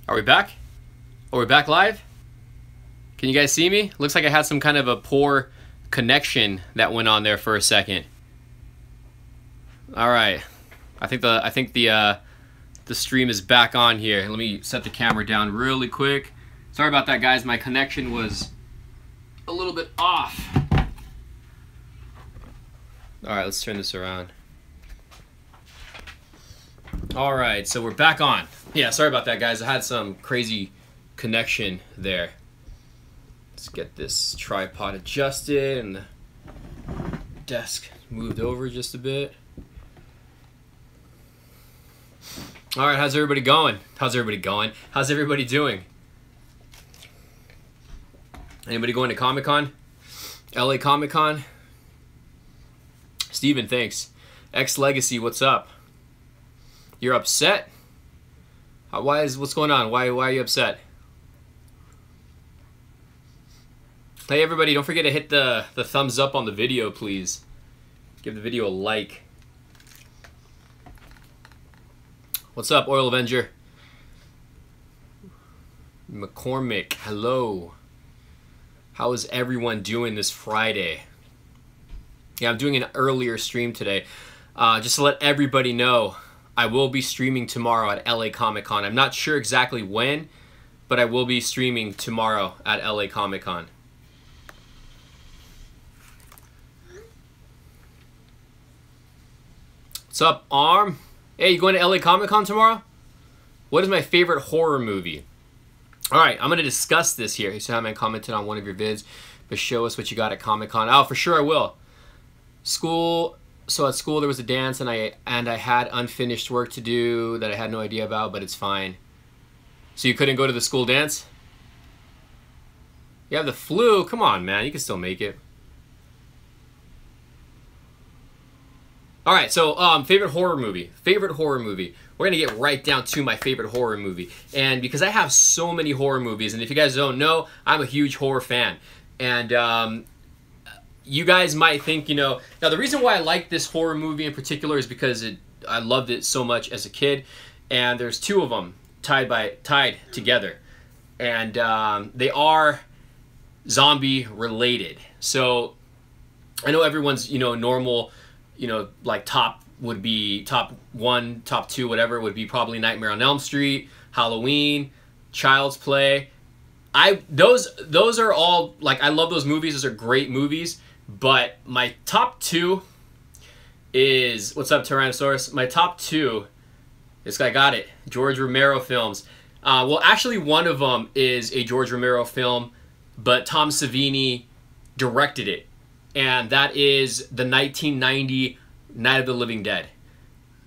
Are we back? Are we back live? Can you guys see me? Looks like I had some kind of a poor connection that went on there for a second. All right, I think the stream is back on here. Let me set the camera down really quick. Sorry about that, guys. My connection was a little bit off. All right, let's turn this around. All right, so we're back on. Yeah, sorry about that, guys. I had some crazy connection there. Let's get this tripod adjusted and the desk moved over just a bit. All right, how's everybody going? How's everybody going? How's everybody doing? Anybody going to Comic-Con? LA Comic-Con? Steven, thanks. X Legacy, what's up? You're upset? What's going on? Why are you upset? Hey everybody, don't forget to hit the thumbs up on the video, please. Give the video a like. What's up, Oil Avenger? McCormick, hello. How is everyone doing this Friday? Yeah, I'm doing an earlier stream today. Just to let everybody know, I will be streaming tomorrow at LA Comic-Con. I'm not sure exactly when, but I will be streaming tomorrow at LA Comic-Con. What's up, Arm? Hey, you going to LA Comic-Con tomorrow? What is my favorite horror movie? All right, I'm going to discuss this here. Cejaman commented on one of your vids, but show us what you got at Comic-Con. Oh, for sure I will. So at school there was a dance and I had unfinished work to do that I had no idea about, but it's fine. So you couldn't go to the school dance? You have the flu? Come on, man. You can still make it. All right, so favorite horror movie. Favorite horror movie. We're going to get right down to my favorite horror movie. And because I have so many horror movies, and if you guys don't know, I'm a huge horror fan. And you guys might think, you know... Now, the reason why I like this horror movie in particular is because I loved it so much as a kid. And there's two of them tied together. And they are zombie related. So I know everyone's, you know, normal... You know, like top would be top 1, top 2, whatever would be probably Nightmare on Elm Street, Halloween, Child's Play. Those are all, like, I love those movies. Those are great movies. But my top 2 is, what's up, Tyrannosaurus? My top 2, this guy got it, George Romero films. Well, actually, one of them is a George Romero film, but Tom Savini directed it. And that is the 1990 Night of the Living Dead.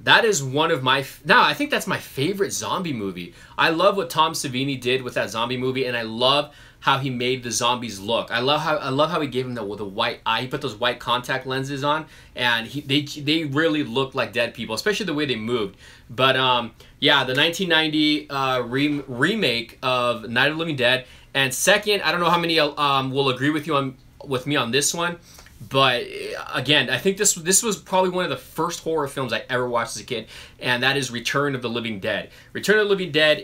That is one of my... Now, I think that's my favorite zombie movie. I love what Tom Savini did with that zombie movie, and I love how he made the zombies look. I love how he gave them the white eye. He put those white contact lenses on, and they really looked like dead people, especially the way they moved. But yeah, the 1990 remake of Night of the Living Dead. And second, I don't know how many will agree with me on this one. But again, I think this was probably one of the first horror films I ever watched as a kid, and that is Return of the Living Dead. Return of the Living Dead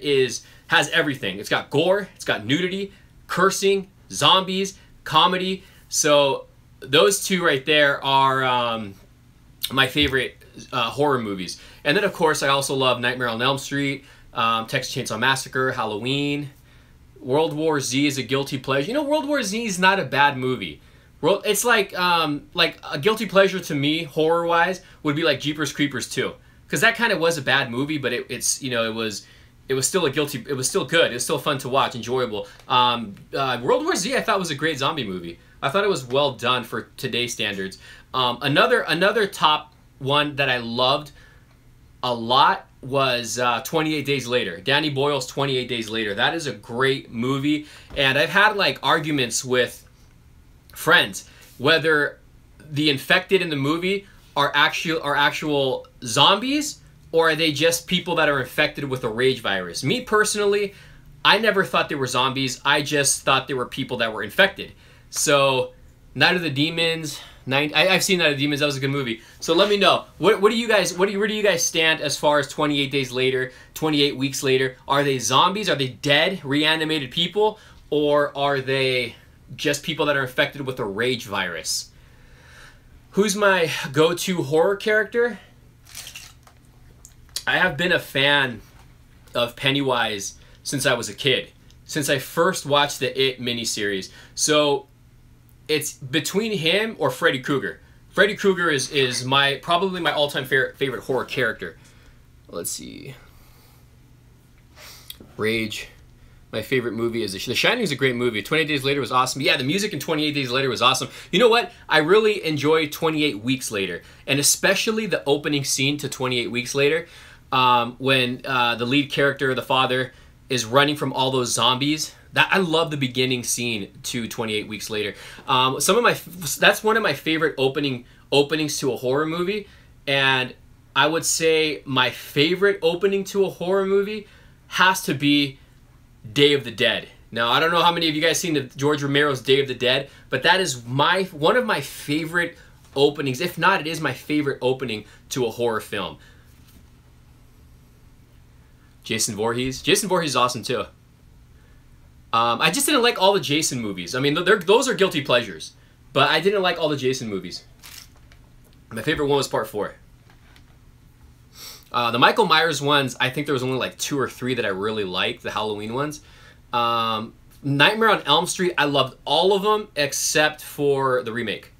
has everything. It's got gore, it's got nudity, cursing, zombies, comedy. So those two right there are my favorite horror movies. And then of course I also love Nightmare on Elm Street, Texas Chainsaw Massacre, Halloween. World War Z is a guilty pleasure. You know, World War Z is not a bad movie. It's like a guilty pleasure to me, horror-wise, would be like Jeepers Creepers 2, because that kind of was a bad movie, but it was still good. It was still fun to watch, enjoyable. World War Z I thought was a great zombie movie. I thought it was well done for today's standards. Another top one that I loved a lot was 28 Days Later. Danny Boyle's 28 Days Later. That is a great movie, and I've had like arguments with friends whether the infected in the movie are actual zombies, or are they just people that are infected with a rage virus. Me personally, I never thought they were zombies. I just thought they were people that were infected. So Night of the Demons, I've seen that at Demons. That was a good movie. So let me know. Where do you guys stand as far as 28 days later, 28 weeks later? Are they zombies? Are they dead, reanimated people? Or are they just people that are infected with a rage virus? Who's my go-to horror character? I have been a fan of Pennywise since I was a kid. Since I first watched the It miniseries. So it's between him or Freddy Krueger. Freddy Krueger is probably my all-time favorite horror character. Let's see. Rage. My favorite movie is The Shining is a great movie. 28 Days Later was awesome. Yeah, the music in 28 Days Later was awesome. You know what? I really enjoy 28 Weeks Later. And especially the opening scene to 28 Weeks Later. When the lead character, the father, is running from all those zombies. I love the beginning scene to 28 Weeks Later. That's one of my favorite openings to a horror movie. And I would say my favorite opening to a horror movie has to be Day of the Dead. Now, I don't know how many of you guys seen the George Romero's Day of the Dead, but that is one of my favorite openings. If not, it is my favorite opening to a horror film. Jason Voorhees. Jason Voorhees is awesome too. I just didn't like all the Jason movies. I mean, those are guilty pleasures, but I didn't like all the Jason movies. My favorite one was Part 4. The Michael Myers ones, I think there was only like 2 or 3 that I really liked, the Halloween ones. Nightmare on Elm Street, I loved all of them except for the remake.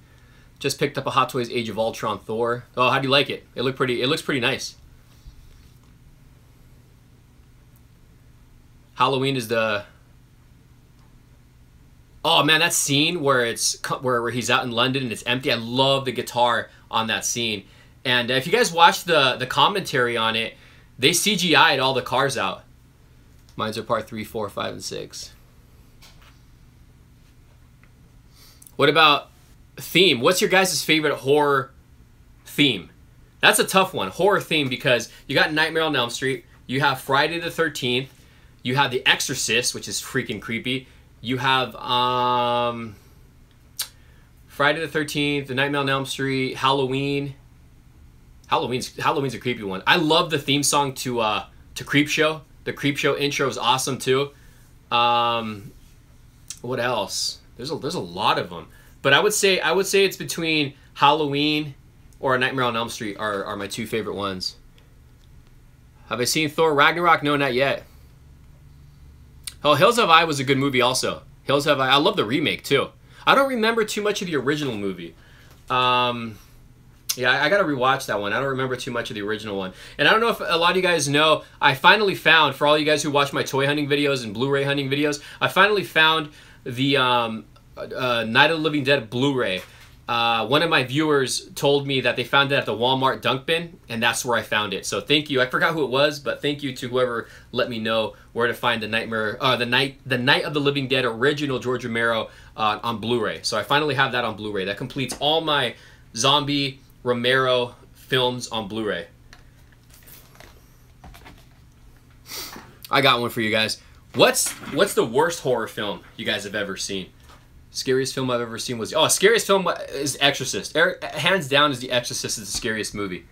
Just picked up a Hot Toys Age of Ultron Thor. Oh, how do you like it? It looks pretty nice. Halloween is the... Oh man, that scene where where he's out in London and it's empty. I love the guitar on that scene. And if you guys watch the commentary on it, they CGI'd all the cars out. Mine's are part 3, 4, 5, and 6. What about theme? What's your guys' favorite horror theme? That's a tough one, horror theme, because you got Nightmare on Elm Street, you have Friday the 13th, you have The Exorcist, which is freaking creepy. You have Friday the 13th, The Nightmare on Elm Street, Halloween. Halloween's a creepy one. I love the theme song to Creepshow. The Creepshow intro is awesome too. What else? There's a lot of them. But I would say it's between Halloween or A Nightmare on Elm Street are my 2 favorite ones. Have I seen Thor Ragnarok? No, not yet. Oh, Hills Have Eye was a good movie also. Hills Have Eye. I love the remake too. I don't remember too much of the original movie. Yeah, I gotta rewatch that one. I don't remember too much of the original one. And I don't know if a lot of you guys know, I finally found, for all you guys who watch my toy hunting videos and Blu-ray hunting videos, I finally found the Night of the Living Dead Blu-ray. One of my viewers told me that they found it at the Walmart dunk bin, and that's where I found it. So thank you. I forgot who it was, but thank you to whoever let me know where to find the the Night of the Living Dead original George Romero on Blu-ray. So I finally have that on Blu-ray. That completes all my zombie Romero films on Blu-ray. I got one for you guys. What's the worst horror film you guys have ever seen? Scariest film I've ever seen was... Oh, scariest film is Exorcist. Hands down is The Exorcist is the scariest movie.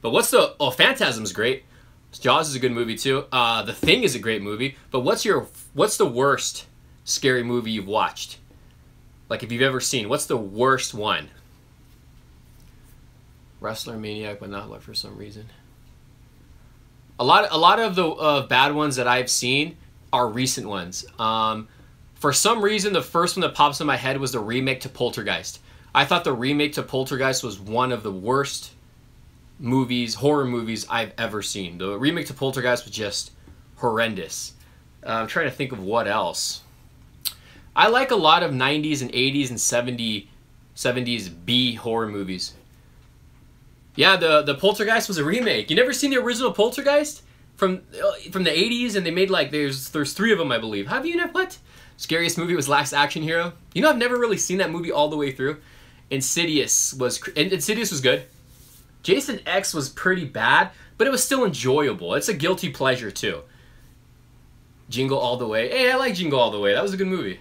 But what's the... Oh, Phantasm's great. Jaws is a good movie too. The Thing is a great movie. But what's the worst scary movie you've watched? Like if you've ever seen. What's the worst one? Wrestler, Maniac, but not like for some reason. A lot of the bad ones that I've seen are recent ones. For some reason, the first one that pops in my head was the remake to Poltergeist. I thought the remake to Poltergeist was one of the worst horror movies I've ever seen. The remake to Poltergeist was just horrendous. I'm trying to think of what else. I like a lot of 90s and 80s and 70s B horror movies. Yeah, the Poltergeist was a remake. You never seen the original Poltergeist from the 80s, and they made like there's 3 of them, I believe. Have you never? What? Scariest movie was Last Action Hero. You know, I've never really seen that movie all the way through. Insidious was good. Jason X was pretty bad, but it was still enjoyable. It's a guilty pleasure too. Jingle All the Way. Hey, I like Jingle All the Way. That was a good movie.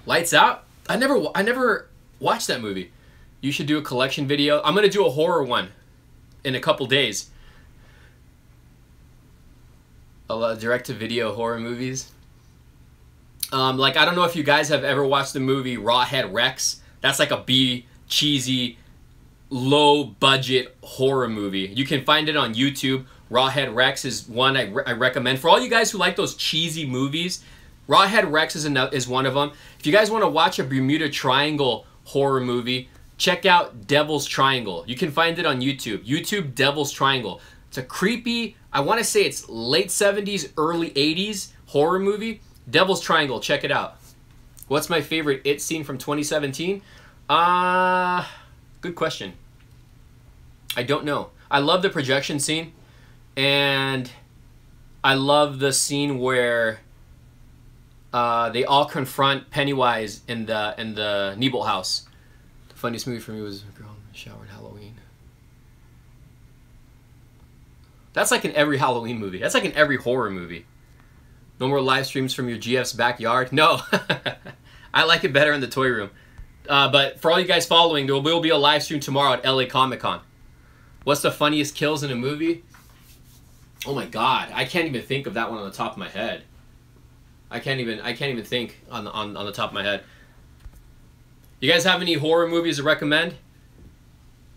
Lights Out. I never watched that movie. You should do a collection video. I'm gonna do a horror one in a couple days. A lot of direct-to-video horror movies. Like, I don't know if you guys have ever watched the movie Rawhead Rex. That's like a B, cheesy, low-budget horror movie. You can find it on YouTube. Rawhead Rex is one I recommend. For all you guys who like those cheesy movies, Rawhead Rex is one of them. If you guys want to watch a Bermuda Triangle horror movie, check out Devil's Triangle. You can find it on YouTube. YouTube Devil's Triangle. It's a creepy, I want to say it's late 70s, early 80s horror movie. Devil's Triangle, check it out. What's my favorite It scene from 2017? Good question. I don't know. I love the projection scene, and I love the scene where they all confront Pennywise in the Neibolt house. The funniest movie for me was Girl in the Shower at Halloween. That's like in every Halloween movie. That's like in every horror movie. No more live streams from your GF's backyard. No, I like it better in the toy room. But for all you guys following, there will be a live stream tomorrow at LA Comic Con. What's the funniest kills in a movie? Oh my God, I can't even think of that one on the top of my head. I can't even think on the top of my head. You guys have any horror movies to recommend?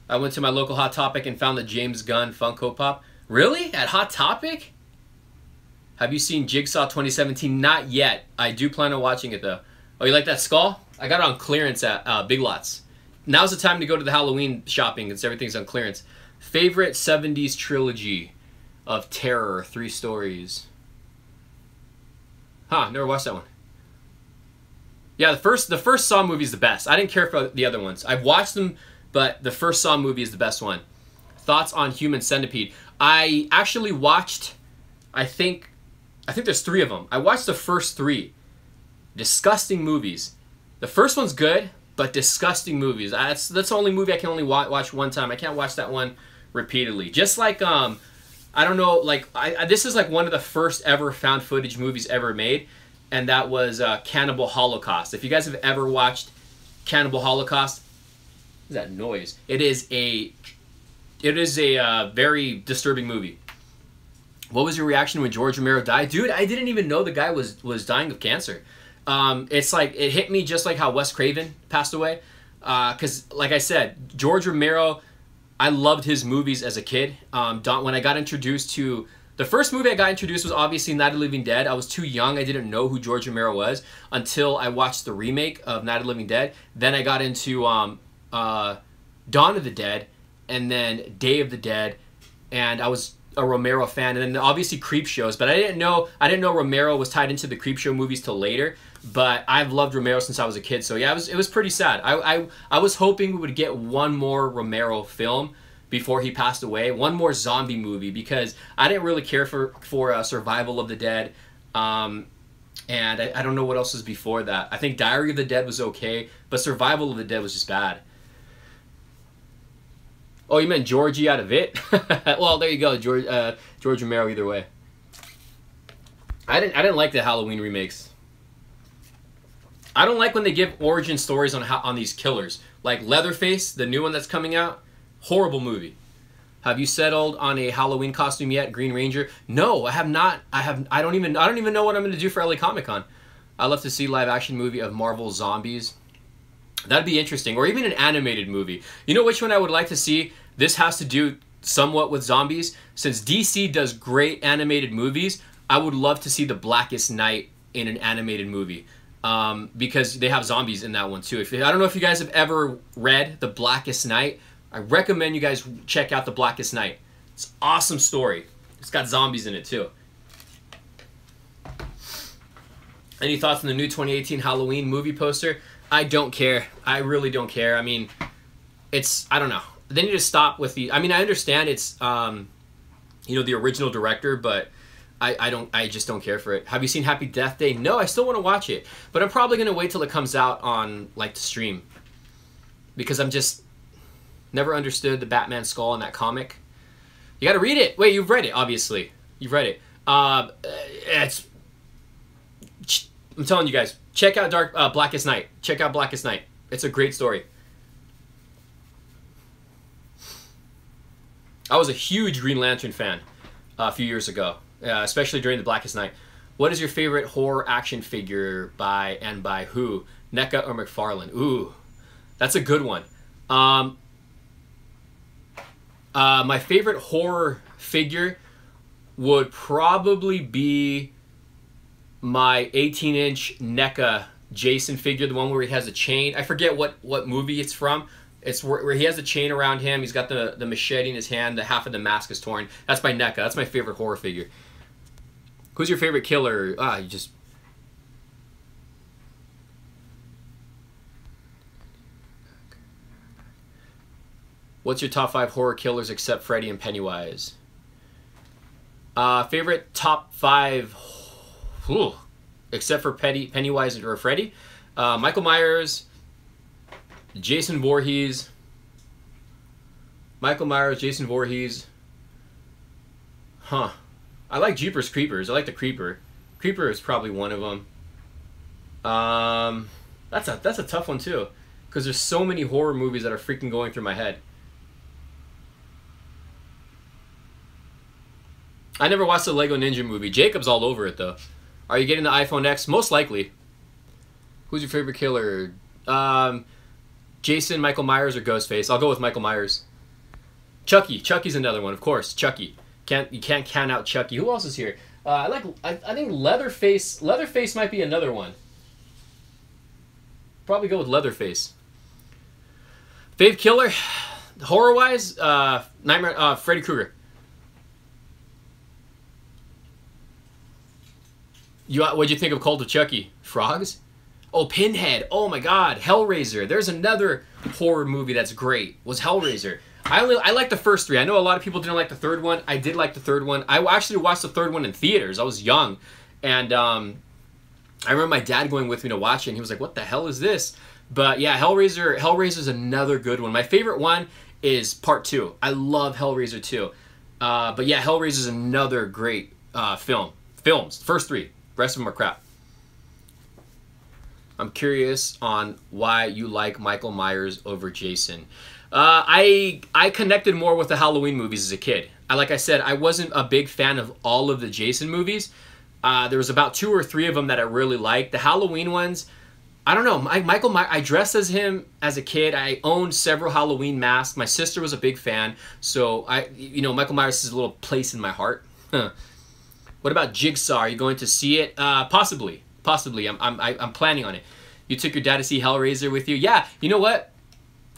I went to my local Hot Topic and found the James Gunn Funko Pop. Really? At Hot Topic? Have you seen Jigsaw 2017? Not yet. I do plan on watching it though. Oh, you like that skull? I got it on clearance at Big Lots. Now's the time to go to the Halloween shopping because everything's on clearance. Favorite 70s trilogy of terror, 3 stories. Huh, never watched that one. Yeah, the first Saw movie is the best. I didn't care for the other ones. I've watched them, but the first Saw movie is the best one. Thoughts on Human Centipede? I actually watched, I think there's 3 of them. I watched the first 3. Disgusting movies. The first one's good, but disgusting movies. That's the only movie I can only watch one time. I can't watch that one repeatedly. Just like, I don't know, like, this is like one of the first ever found footage movies ever made, and that was Cannibal Holocaust. If you guys have ever watched Cannibal Holocaust, what is that noise? It is a very disturbing movie. What was your reaction when George Romero died? Dude, I didn't even know the guy was dying of cancer. It's like, it hit me just like how Wes Craven passed away. Because, like I said, George Romero, I loved his movies as a kid. When I got introduced to... The first movie I got introduced was obviously Night of the Living Dead. I was too young. I didn't know who George Romero was until I watched the remake of Night of the Living Dead. Then I got into Dawn of the Dead, and then Day of the Dead, and I was a Romero fan, and then obviously Creep Shows, but I didn't know Romero was tied into the Creep Show movies till later. But I've loved Romero since I was a kid, so yeah, it was pretty sad. I was hoping we would get one more Romero film before he passed away, one more zombie movie, because I didn't really care for Survival of the Dead, and I don't know what else was before that. I think Diary of the Dead was okay, but Survival of the Dead was just bad. Oh, you meant Georgie out of it? Well, there you go, George Romero. Either way, I didn't like the Halloween remakes. I don't like when they give origin stories on these killers, like Leatherface, the new one that's coming out. Horrible movie. Have you settled on a Halloween costume yet, Green Ranger? No, I have not. I don't even know what I'm going to do for LA Comic Con. I'd love to see live action movie of Marvel zombies. That'd be interesting, or even an animated movie. You know which one I would like to see? This has to do somewhat with zombies. Since DC does great animated movies, I would love to see The Blackest Night in an animated movie. Because they have zombies in that one too. I don't know if you guys have ever read The Blackest Night. I recommend you guys check out The Blackest Night. It's an awesome story. It's got zombies in it too. Any thoughts on the new 2018 Halloween movie poster? I don't care. I really don't care. I mean, I don't know. They need to stop with I mean, I understand it's, you know, the original director, but I just don't care for it. Have you seen Happy Death Day? No, I still want to watch it, but I'm probably going to wait till it comes out on, like, the stream, because I'm just never understood the Batman skull in that comic. You got to read it. Wait, you've read it, obviously. You've read it. I'm telling you guys, Check out Blackest Night. Check out Blackest Night. It's a great story. I was a huge Green Lantern fan a few years ago, especially during the Blackest Night. What is your favorite horror action figure by who? NECA or McFarlane? Ooh, that's a good one. My favorite horror figure would probably be my 18-inch NECA Jason figure, the one where he has a chain. I forget what movie it's from. It's where he has a chain around him. He's got the machete in his hand. The half of the mask is torn. That's my NECA. That's my favorite horror figure. Who's your favorite killer? You just... What's your top 5 horror killers except Freddy and Pennywise? Favorite top 5... except for Pennywise or Freddy? Michael Myers... Jason Voorhees. Michael Myers, Jason Voorhees. Huh. I like Jeepers Creepers. I like the Creeper. Creeper is probably one of them. That's a tough one too, because there's so many horror movies that are freaking going through my head. I never watched the Lego Ninja movie. Jacob's all over it though. Are you getting the iPhone X? Most likely. Who's your favorite killer? Jason, Michael Myers, or Ghostface? I'll go with Michael Myers. Chucky. Chucky's another one, of course. Chucky. You can't count out Chucky. Who else is here? I think Leatherface. Leatherface might be another one. Probably go with Leatherface. Fave killer, horror wise, Nightmare. Freddy Krueger. What'd you think of Cult of Chucky? Frogs? Oh, Pinhead. Oh my God. Hellraiser. There's another horror movie that's great. Was Hellraiser. I like the first 3. I know a lot of people didn't like the third one. I did like the third one. I actually watched the third one in theaters. I was young. And I remember my dad going with me to watch it, and he was like, what the hell is this? But yeah, Hellraiser's another good one. My favorite one is part 2. I love Hellraiser 2. But yeah, Hellraiser's another great films. First 3. The rest of them are crap. I'm curious on why you like Michael Myers over Jason. I connected more with the Halloween movies as a kid. Like I said, I wasn't a big fan of all of the Jason movies. There was about 2 or 3 of them that I really liked. The Halloween ones, I don't know. Michael Myers, I dressed as him as a kid. I owned several Halloween masks. My sister was a big fan, so Michael Myers is a little place in my heart. What about Jigsaw? Are you going to see it? Possibly. I'm planning on it. You took your dad to see Hellraiser with you? Yeah, you know what?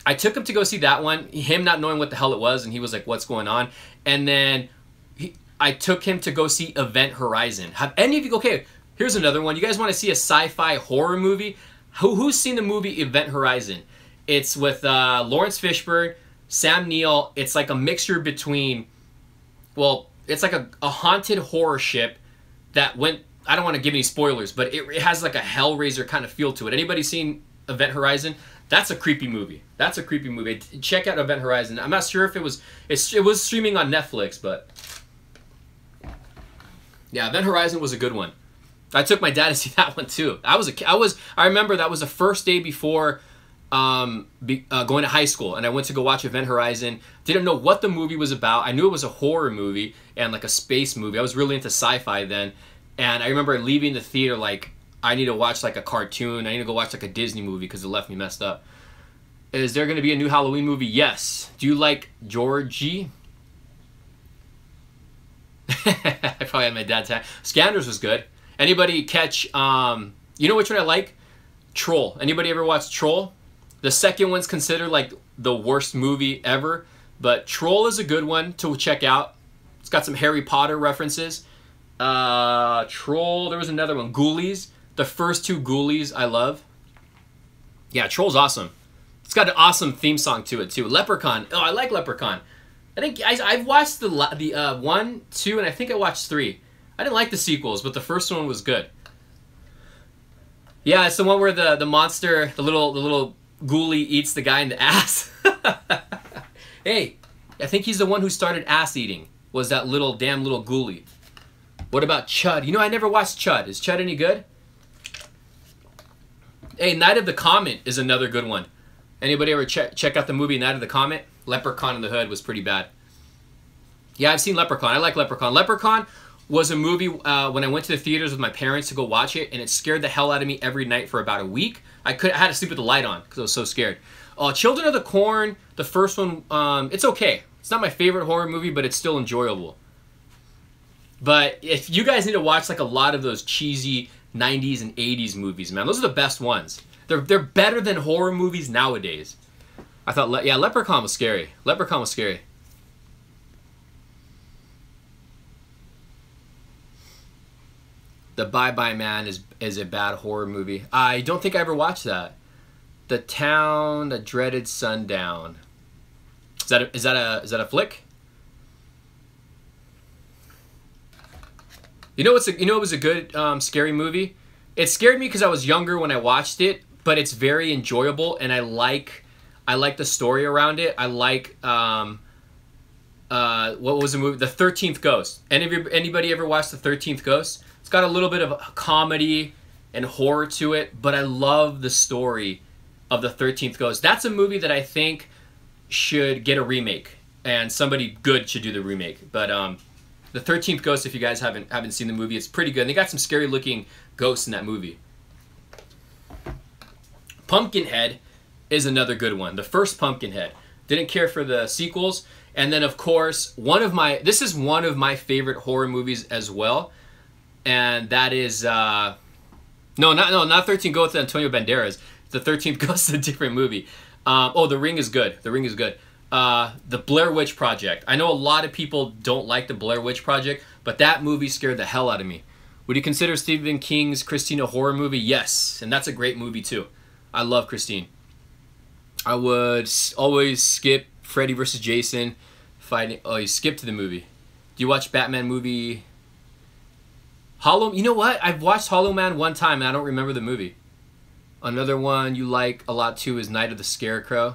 I took him to go see that one, him not knowing what the hell it was, and he was like, what's going on? And then I took him to go see Event Horizon. Have any of you... Okay, here's another one. You guys want to see a sci-fi horror movie? Who's seen the movie Event Horizon? It's with Lawrence Fishburne, Sam Neill. It's like a mixture between... Well, it's like a haunted horror ship that went... I don't want to give any spoilers, but it has like a Hellraiser kind of feel to it. Anybody seen Event Horizon? That's a creepy movie. That's a creepy movie. Check out Event Horizon. I'm not sure if it was streaming on Netflix, but yeah, Event Horizon was a good one. I took my dad to see that one too. I remember that was the first day before going to high school, and I went to go watch Event Horizon. Didn't know what the movie was about. I knew it was a horror movie and like a space movie. I was really into sci-fi then. And I remember leaving the theater like, I need to watch like a cartoon. I need to go watch like a Disney movie because it left me messed up. Is there going to be a new Halloween movie? Yes. Do you like Georgie? I probably had my dad's hat. Scanders was good. Anybody catch, you know which one I like? Troll. Anybody ever watch Troll? The second one's considered like the worst movie ever. But Troll is a good one to check out. It's got some Harry Potter references. Troll, there was another one, Ghoulies. The first 2 Ghoulies I love. Yeah, Troll's awesome. It's got an awesome theme song to it too. Leprechaun. Oh, I like Leprechaun. I think I've watched the 1, 2, and I think I watched 3. I didn't like the sequels, but the first one was good. Yeah, it's the one where the monster, the little ghoulie eats the guy in the ass. Hey, I think he's the one who started ass eating. Was that damn little ghoulie? What about Chud? You know, I never watched Chud. Is Chud any good? Hey, Night of the Comet is another good one. Anybody ever check out the movie Night of the Comet? Leprechaun in the Hood was pretty bad. Yeah, I've seen Leprechaun. I like Leprechaun. Leprechaun was a movie when I went to the theaters with my parents to go watch it, and it scared the hell out of me every night for about a week. I had to sleep with the light on because I was so scared. Children of the Corn, the first one, it's okay. It's not my favorite horror movie, but it's still enjoyable. But if you guys need to watch like a lot of those cheesy 90s and 80s movies, man, those are the best ones. They're better than horror movies nowadays. I thought, yeah, Leprechaun was scary. Leprechaun was scary. The Bye Bye Man is a bad horror movie. I don't think I ever watched that. The Town That Dreaded Sundown. Is that a flick? You know it was a good scary movie? It scared me because I was younger when I watched it, but it's very enjoyable, and I like the story around it. I like what was the movie? The 13th Ghost. Anybody ever watched The 13th Ghost? It's got a little bit of comedy and horror to it, but I love the story of The 13th Ghost. That's a movie that I think should get a remake, and somebody good should do the remake. But The 13th Ghost, if you guys haven't seen the movie, it's pretty good. And they got some scary looking ghosts in that movie. Pumpkinhead is another good one. The first Pumpkinhead. Didn't care for the sequels. And then of course, this is one of my favorite horror movies as well. And that is not 13 Ghosts with Antonio Banderas. The 13th Ghost is a different movie. The Ring is good. The Ring is good. The Blair Witch Project. I know a lot of people don't like the Blair Witch Project, but that movie scared the hell out of me. Would you consider Stephen King's Christine a horror movie? Yes, and that's a great movie too. I love Christine. I would always skip Freddy vs. Jason fighting. Oh, you skipped the movie. Do you watch Batman movie? You know what? I've watched Hollow Man one time and I don't remember the movie. Another one you like a lot too is Night of the Scarecrow.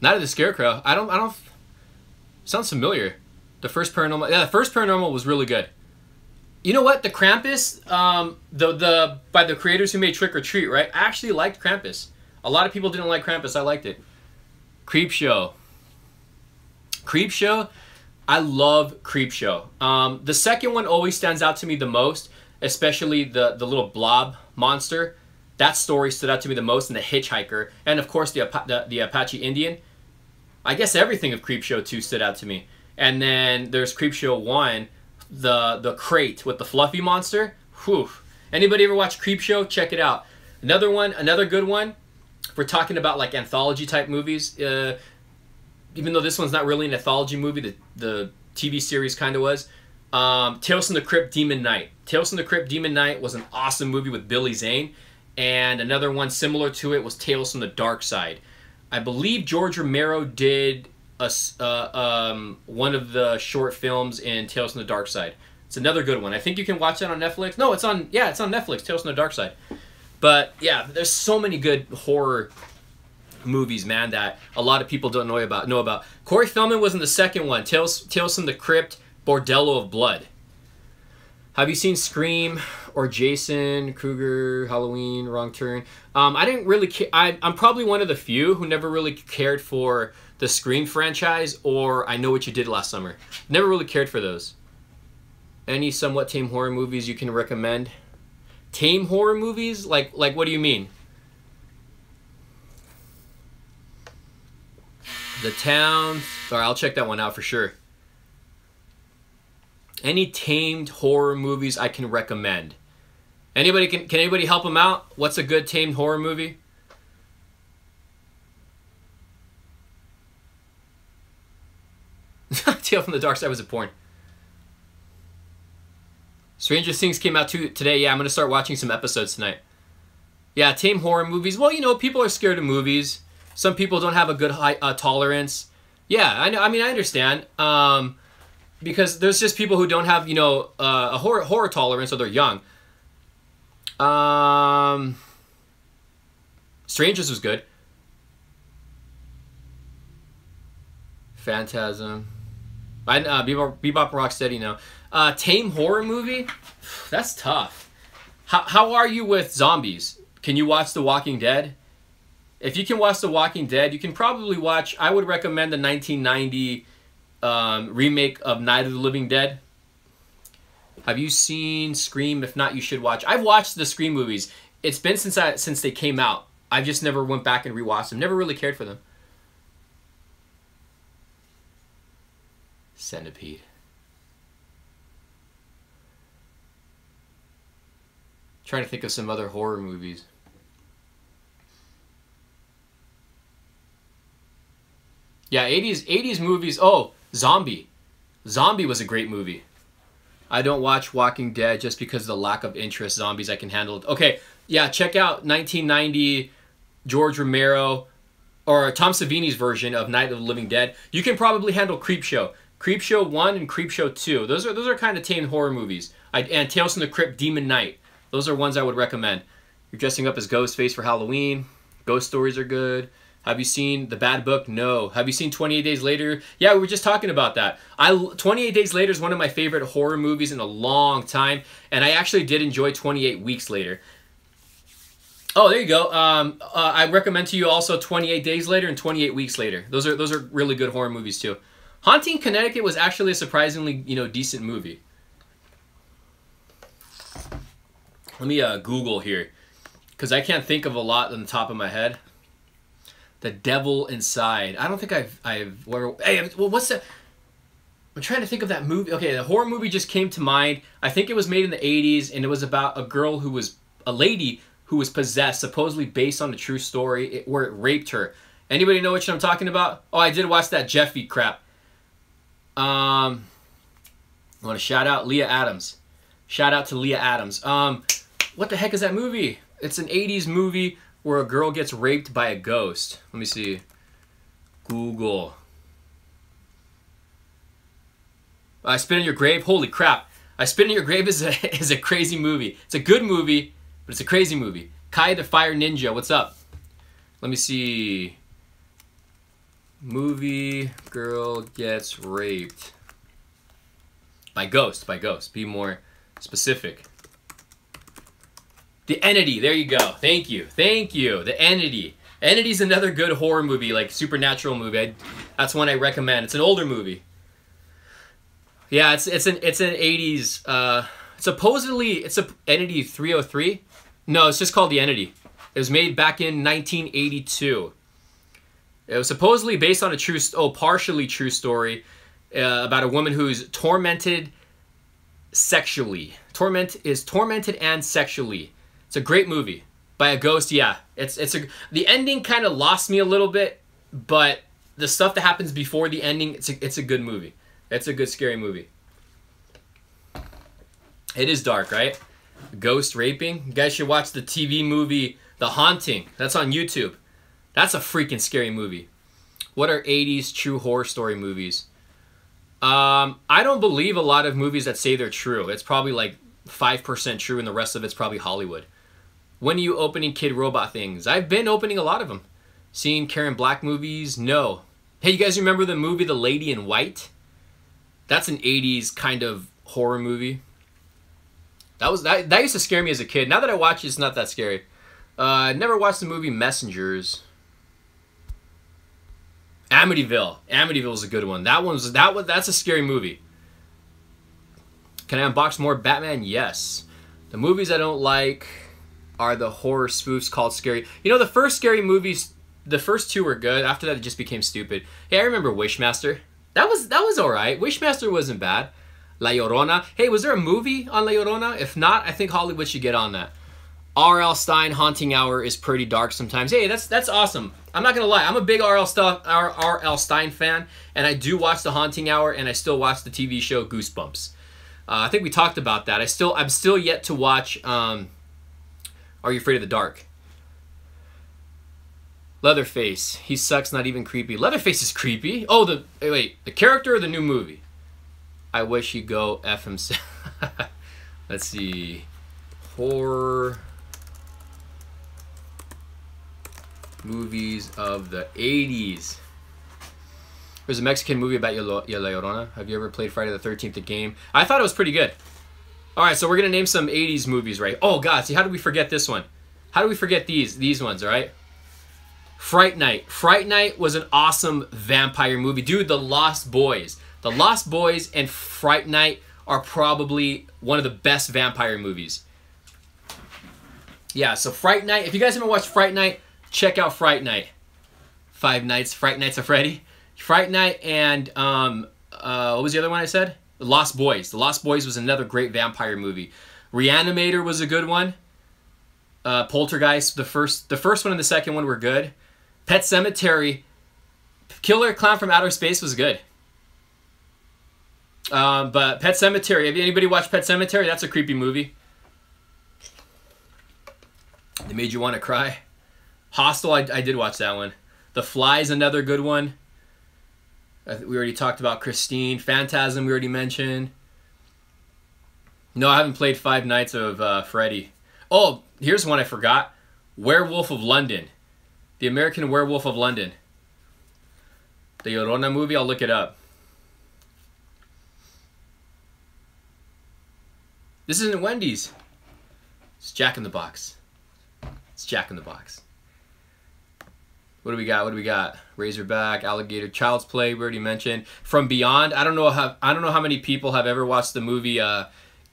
Night of the Scarecrow. I don't. Sounds familiar. The first Paranormal. Yeah, the first Paranormal was really good. You know what? The Krampus. By the creators who made Trick or Treat, right? I actually liked Krampus. A lot of people didn't like Krampus. I liked it. Creepshow. Creepshow. I love Creepshow. The second one always stands out to me the most, especially the little blob monster. That story stood out to me the most, and the hitchhiker, and of course the Apache Indian. I guess everything of Creepshow 2 stood out to me. And then there's Creepshow 1, the crate with the fluffy monster. Whew. Anybody ever watch Creepshow? Check it out. Another good one. If we're talking about like anthology type movies, even though this one's not really an anthology movie, the TV series kind of was. Tales from the Crypt Demon Knight. Tales from the Crypt Demon Knight was an awesome movie with Billy Zane. And another one similar to it was Tales from the Dark Side. I believe George Romero did one of the short films in Tales from the Dark Side. It's another good one. I think you can watch that on Netflix. No, it's on Netflix, Tales from the Dark Side. But yeah, there's so many good horror movies, man, that a lot of people don't know about. Corey Feldman was in the second one, Tales from the Crypt, Bordello of Blood. Have you seen Scream or Jason, Krueger, Halloween, Wrong Turn? I didn't really care. I'm probably one of the few who never really cared for the Scream franchise or I Know What You Did Last Summer. Never really cared for those. Any somewhat tame horror movies you can recommend? Tame horror movies? Like what do you mean? The Town. All right, I'll check that one out for sure. Any tamed horror movies I can recommend? Anybody can anybody help them out? What's a good tamed horror movie? Tale from the Dark Side was a porn. Stranger Things came out today. Yeah, I'm gonna start watching some episodes tonight. Yeah, tame horror movies. Well, you know, people are scared of movies. Some people don't have a good tolerance. Yeah, I know. I mean, I understand. Because there's just people who don't have, you know, a horror tolerance, or they're young. Strangers was good. Phantasm. Bebop Rocksteady now. Tame horror movie? That's tough. How are you with zombies? Can you watch The Walking Dead? If you can watch The Walking Dead, you can probably watch, I would recommend the 1990 remake of Night of the Living Dead. Have you seen Scream? If not, you should watch. I've watched the Scream movies. It's been since they came out. I just never went back and rewatched them. Never really cared for them. Centipede. Trying to think of some other horror movies. Yeah, 80s movies. Oh, Zombie. Zombie was a great movie. I don't watch Walking Dead just because of the lack of interest. Zombies I can handle. Okay, yeah, check out 1990 George Romero or Tom Savini's version of Night of the Living Dead. You can probably handle Creepshow. Creepshow 1 and Creepshow 2. Those are kind of tame horror movies. And Tales from the Crypt, Demon Knight. Those are ones I would recommend. You're dressing up as Ghostface for Halloween. Ghost stories are good. Have you seen The Bad Book? No. Have you seen 28 Days Later? Yeah, we were just talking about that. 28 Days Later is one of my favorite horror movies in a long time, and I actually did enjoy 28 Weeks Later. Oh, there you go. I recommend to you also 28 Days Later and 28 Weeks Later. Those are really good horror movies too. Haunting Connecticut was actually a surprisingly, decent movie. Let me Google here, because I can't think of a lot on the top of my head. The Devil Inside. I don't think I've hey, well, what's the... I'm trying to think of that movie. Okay, the horror movie just came to mind. I think it was made in the 80s, and it was about a lady who was possessed, supposedly based on a true story, where it raped her. Anybody know what I'm talking about? Oh, I did watch that Jeffy crap. I want to shout out Leah Adams. Shout out to Leah Adams. What the heck is that movie? It's an 80s movie where a girl gets raped by a ghost. Let me see. Google. I Spit in Your Grave? Holy crap. I Spit in Your Grave is a crazy movie. It's a good movie, but it's a crazy movie. Kai the Fire Ninja, what's up? Let me see. Movie girl gets raped. By ghost. Be more specific. The Entity, there you go. Thank you. The Entity. Entity's another good horror movie, like supernatural movie. That's one I recommend. It's an older movie. Yeah, it's an 80s. Supposedly it's a Entity 303. No, it's just called The Entity. It was made back in 1982. It was supposedly based on a partially true story about a woman who's tormented sexually. Tormented and sexually. It's a great movie by a ghost. Yeah, the ending kind of lost me a little bit, but the stuff that happens before the ending, it's a good movie. It's a good scary movie. It is dark, right? Ghost raping. You guys should watch the TV movie The Haunting. That's on YouTube. That's a freaking scary movie. What are 80s true horror story movies? I don't believe a lot of movies that say they're true. It's probably like 5% true, and the rest of it's probably Hollywood. When are you opening Kid Robot things? I've been opening a lot of them. Seen Karen Black movies? No. Hey, you guys remember the movie The Lady in White? That's an 80s kind of horror movie. That used to scare me as a kid. Now that I watch it, it's not that scary. I never watched the movie Messengers. Amityville. Amityville is a good one. That's a scary movie. Can I unbox more Batman? Yes. The movies I don't like are the horror spoofs called scary. The first scary movies, the first two were good. After that, it just became stupid. Hey, I remember Wishmaster. That was all right. Wishmaster wasn't bad. La Llorona. Hey, was there a movie on La Llorona? If not, I think Hollywood should get on that. R.L. Stine Haunting Hour is pretty dark sometimes. Hey, that's awesome. I'm not gonna lie. I'm a big R.L. Stine fan, and I do watch The Haunting Hour, and I still watch the TV show Goosebumps. I think we talked about that. I'm still yet to watch Are You Afraid of the Dark? Leatherface. He sucks, not even creepy. Leatherface is creepy. Oh, the character or the new movie? I wish he'd go F himself. Let's see. Horror movies of the 80s. There's a Mexican movie about La Llorona. Have you ever played Friday the 13th, the game? I thought it was pretty good. All right, so we're gonna name some 80s movies, right? Oh God, see, how did we forget this one? How do we forget these ones? All right. Fright Night. Fright Night was an awesome vampire movie, dude. The Lost Boys. The Lost Boys and Fright Night are probably one of the best vampire movies. Yeah, so Fright Night. If you guys haven't watched Fright Night, check out Fright Night. Fright Nights of Freddy. Fright Night and what was the other one I said? The Lost Boys. The Lost Boys was another great vampire movie. Reanimator was a good one. Poltergeist, the first one and the second one were good. Pet Sematary, Killer Clown from Outer Space was good. But Pet Sematary, have anybody watched Pet Sematary? That's a creepy movie. They made you want to cry. Hostel, I did watch that one. The Fly's another good one. We already talked about Christine. Phantasm we already mentioned. No, I haven't played Five Nights of Freddy. Oh, here's one I forgot. Werewolf of London. The American Werewolf of London. The Llorona movie, I'll look it up. This isn't Wendy's. It's Jack in the Box. It's Jack in the Box. What do we got? What do we got? Razorback, Alligator, Child's Play, we already mentioned. From Beyond, I don't know how many people have ever watched the movie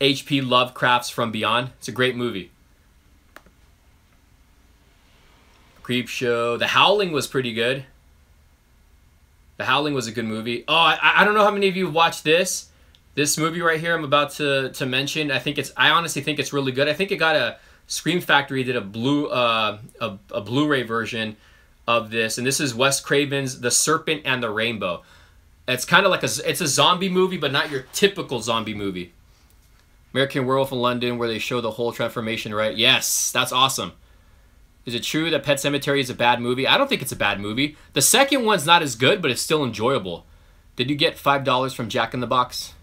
H.P. Lovecraft's From Beyond. It's a great movie. Creepshow. The Howling was pretty good. The Howling was a good movie. Oh, I don't know how many of you have watched this. This movie right here I'm about to mention. I honestly think it's really good. I think it got a Scream Factory did a Blu-ray version of this, and this is Wes Craven's The Serpent and the Rainbow. It's kind of like it's a zombie movie, but not your typical zombie movie. American Werewolf in London, where they show the whole transformation, right? Yes, that's awesome. Is it true that Pet Sematary is a bad movie? I don't think it's a bad movie. The second one's not as good, but it's still enjoyable. Did you get $5 from Jack in the Box?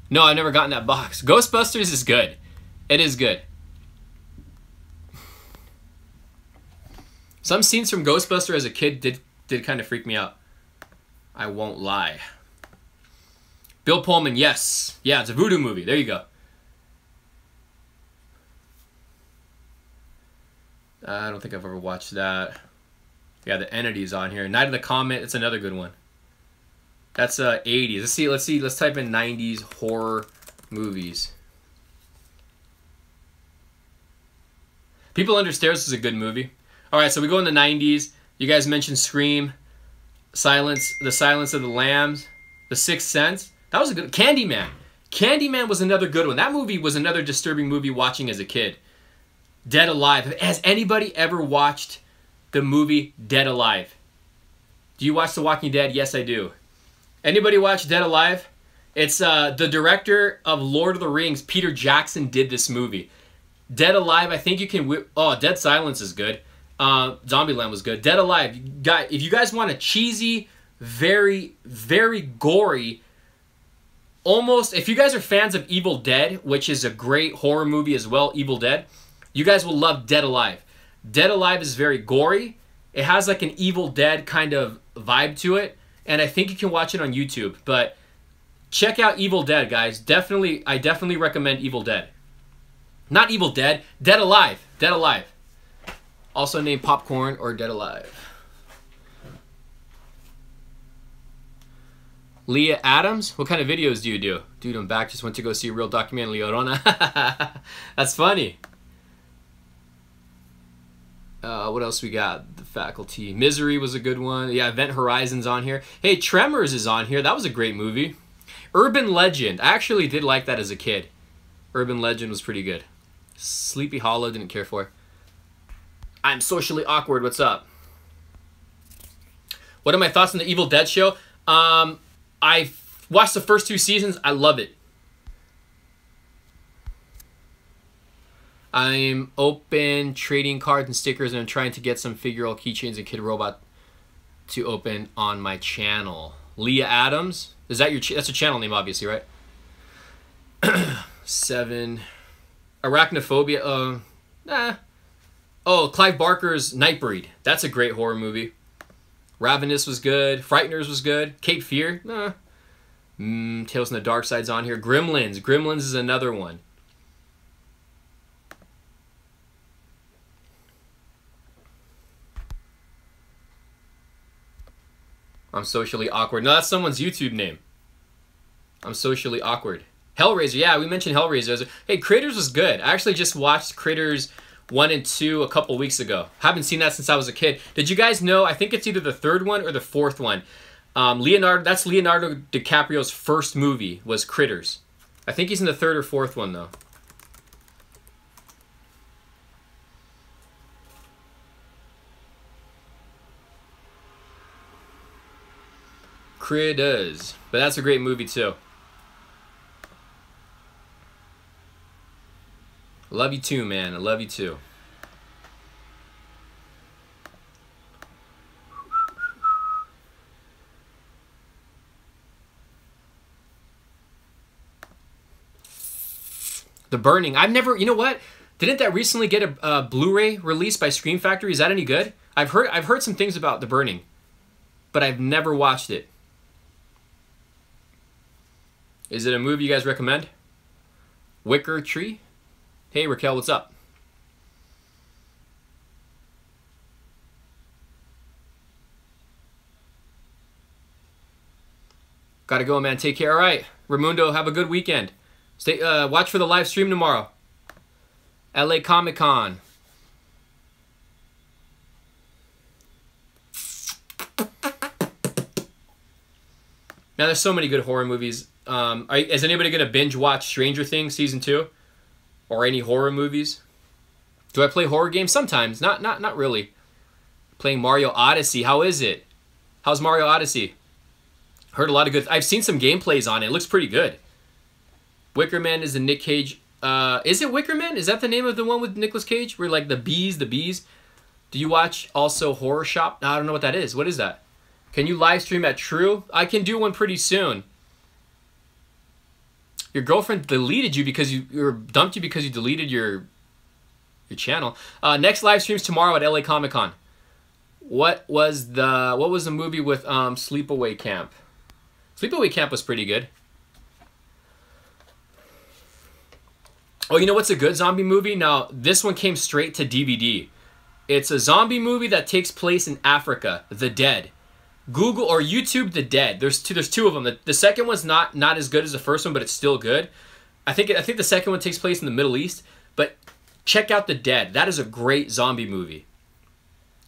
No, I've never gotten that box. Ghostbusters is good. It is good. Some scenes from Ghostbuster as a kid did kind of freak me out. I won't lie. Bill Pullman, yes. Yeah, it's a voodoo movie. There you go. I don't think I've ever watched that. Yeah, The Entity's on here. Night of the Comet, it's another good one. That's 80s. Let's see. Let's type in 90s horror movies. People Under Stairs is a good movie. All right, so we go in the 90s. You guys mentioned Scream, The Silence of the Lambs, The Sixth Sense. That was a good. Candyman. Candyman was another good one. That movie was another disturbing movie watching as a kid. Dead Alive. Has anybody ever watched the movie Dead Alive? Do you watch The Walking Dead? Yes, I do. Anybody watch Dead Alive? It's the director of Lord of the Rings, Peter Jackson, did this movie. Dead Alive, I think you can... Oh, Dead Silence is good. Zombieland was good. Dead Alive. If you guys want a cheesy, very, very gory... Almost... If you guys are fans of Evil Dead, which is a great horror movie as well, Evil Dead... You guys will love Dead Alive. Dead Alive is very gory. It has like an Evil Dead kind of vibe to it. And I think you can watch it on YouTube. But check out Evil Dead, guys. I definitely recommend Evil Dead. Not Evil Dead. Dead Alive. Dead Alive. Also named Popcorn or Dead Alive. Leah Adams? What kind of videos do you do? Dude, I'm back. Just went to go see a real documentary, Llorona. That's funny. What else we got? The Faculty. Misery was a good one. Yeah, Event Horizon's on here. Hey, Tremors is on here. That was a great movie. Urban Legend. I actually did like that as a kid. Urban Legend was pretty good. Sleepy Hollow, didn't care for. I'm Socially Awkward. What's up? What are my thoughts on the Evil Dead show? I watched the first 2 seasons. I love it. I'm open trading cards and stickers, and I'm trying to get some figural keychains and Kid Robot to open on my channel. Leah Adams, is that your? That's a channel name, obviously, right? 7. Arachnophobia. Oh, Clive Barker's Nightbreed. That's a great horror movie. Ravenous was good. Frighteners was good. Cape Fear. Tales from the Dark Side's on here. Gremlins. Gremlins is another one. I'm socially awkward. No, that's someone's YouTube name. I'm socially awkward. Hellraiser, yeah, we mentioned Hellraiser. Hey, Critters was good. I actually just watched Critters 1 and 2 a couple weeks ago. Haven't seen that since I was a kid. Did you guys know, I think it's either the third one or the fourth one. That's Leonardo DiCaprio's first movie, was Critters. I think he's in the third or fourth one, though. Critters. But that's a great movie, too. Love you too, man. I love you too. The Burning. I've never, you know what? Didn't that recently get a Blu-ray released by Scream Factory? Is that any good? I've heard some things about The Burning, but I've never watched it. Is it a movie you guys recommend? Wicker Tree? Hey Raquel, what's up? Gotta go, man. Take care. All right, Raimundo, have a good weekend. Stay. Watch for the live stream tomorrow. LA Comic Con. Now, there's so many good horror movies. Is anybody gonna binge watch Stranger Things season 2, or any horror movies? Do I play horror games sometimes? Not really. Playing Mario Odyssey. How is it? How's Mario Odyssey? Heard a lot of good. I've seen some gameplays on it. It looks pretty good. Wicker Man is the Nick Cage. Is it Wicker Man? Is that the name of the one with Nicolas Cage? Where like the bees. Do you watch also Horror Shop? No, I don't know what that is. What is that? Can you live stream at True? I can do one pretty soon. Your girlfriend deleted you because dumped you because you deleted your channel. Next live stream's tomorrow at LA Comic Con. What was the movie with Sleepaway Camp? Sleepaway Camp was pretty good. Oh, you know what's a good zombie movie? Now, this one came straight to DVD. It's a zombie movie that takes place in Africa, The Dead. Google or YouTube The Dead. There's two of them. The second one's not as good as the first one, but it's still good. I think the second one takes place in the Middle East, but check out The Dead. That is a great zombie movie.